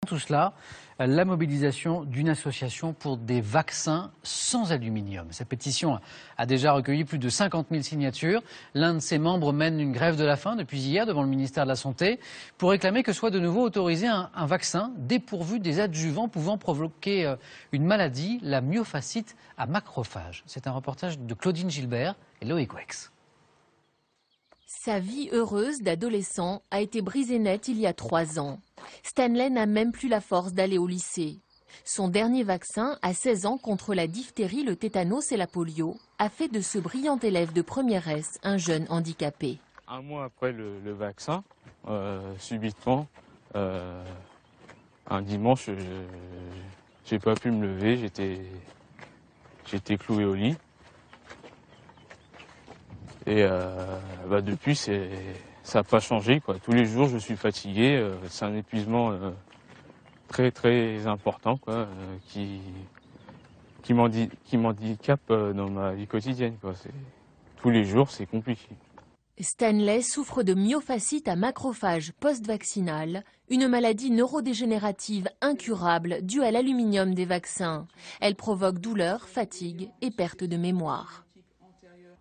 Tout cela, la mobilisation d'une association pour des vaccins sans aluminium. Cette pétition a déjà recueilli plus de 50 000 signatures. L'un de ses membres mène une grève de la faim depuis hier devant le ministère de la Santé pour réclamer que soit de nouveau autorisé un vaccin dépourvu des adjuvants pouvant provoquer une maladie, la myofascite à macrophages. C'est un reportage de Claudine Gilbert et Loïc Wex. Sa vie heureuse d'adolescent a été brisée net il y a 3 ans. Stanley n'a même plus la force d'aller au lycée. Son dernier vaccin, à 16 ans, contre la diphtérie, le tétanos et la polio, a fait de ce brillant élève de première S un jeune handicapé. Un mois après le vaccin, subitement, un dimanche, j'ai pas pu me lever, j'étais cloué au lit. Et depuis, ça n'a pas changé, quoi. Tous les jours, je suis fatigué. C'est un épuisement très très important, quoi, qui m'handicape dans ma vie quotidienne, quoi. Tous les jours, c'est compliqué. Stanley souffre de myofascite à macrophages post-vaccinale, une maladie neurodégénérative incurable due à l'aluminium des vaccins. Elle provoque douleur, fatigue et perte de mémoire.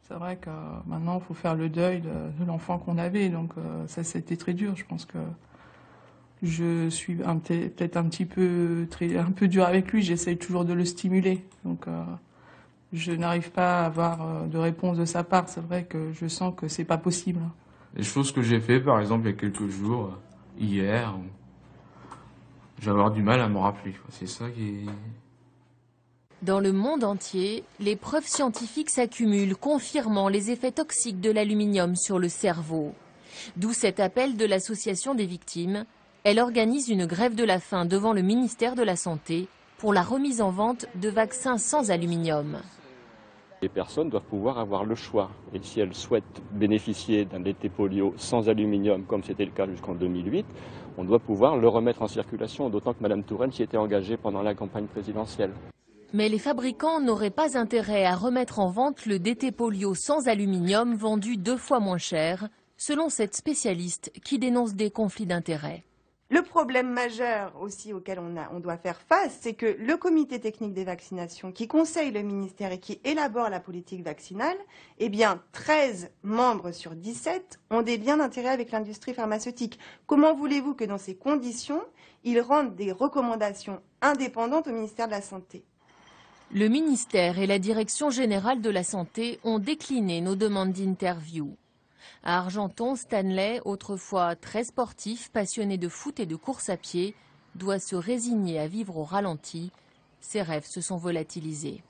C'est vrai que maintenant, il faut faire le deuil de l'enfant qu'on avait, donc ça, c'était très dur. Je pense que je suis peut-être un peu dur avec lui, j'essaye toujours de le stimuler. Donc je n'arrive pas à avoir de réponse de sa part, c'est vrai que je sens que c'est pas possible. Les choses que j'ai fait, par exemple, il y a quelques jours, hier, je vais avoir du mal à me rappeler. C'est ça qui est... Dans le monde entier, les preuves scientifiques s'accumulent, confirmant les effets toxiques de l'aluminium sur le cerveau. D'où cet appel de l'association des victimes. Elle organise une grève de la faim devant le ministère de la Santé pour la remise en vente de vaccins sans aluminium. Les personnes doivent pouvoir avoir le choix. Et si elles souhaitent bénéficier d'un DT polio sans aluminium, comme c'était le cas jusqu'en 2008, on doit pouvoir le remettre en circulation, d'autant que Mme Touraine s'y était engagée pendant la campagne présidentielle. Mais les fabricants n'auraient pas intérêt à remettre en vente le DT polio sans aluminium vendu 2 fois moins cher, selon cette spécialiste qui dénonce des conflits d'intérêts. Le problème majeur aussi auquel on doit faire face, c'est que le comité technique des vaccinations qui conseille le ministère et qui élabore la politique vaccinale, eh bien 13 membres sur 17 ont des liens d'intérêt avec l'industrie pharmaceutique. Comment voulez-vous que dans ces conditions, ils rendent des recommandations indépendantes au ministère de la Santé ? Le ministère et la Direction générale de la Santé ont décliné nos demandes d'interview. À Argenton, Stanley, autrefois très sportif, passionné de foot et de course à pied, doit se résigner à vivre au ralenti. Ses rêves se sont volatilisés.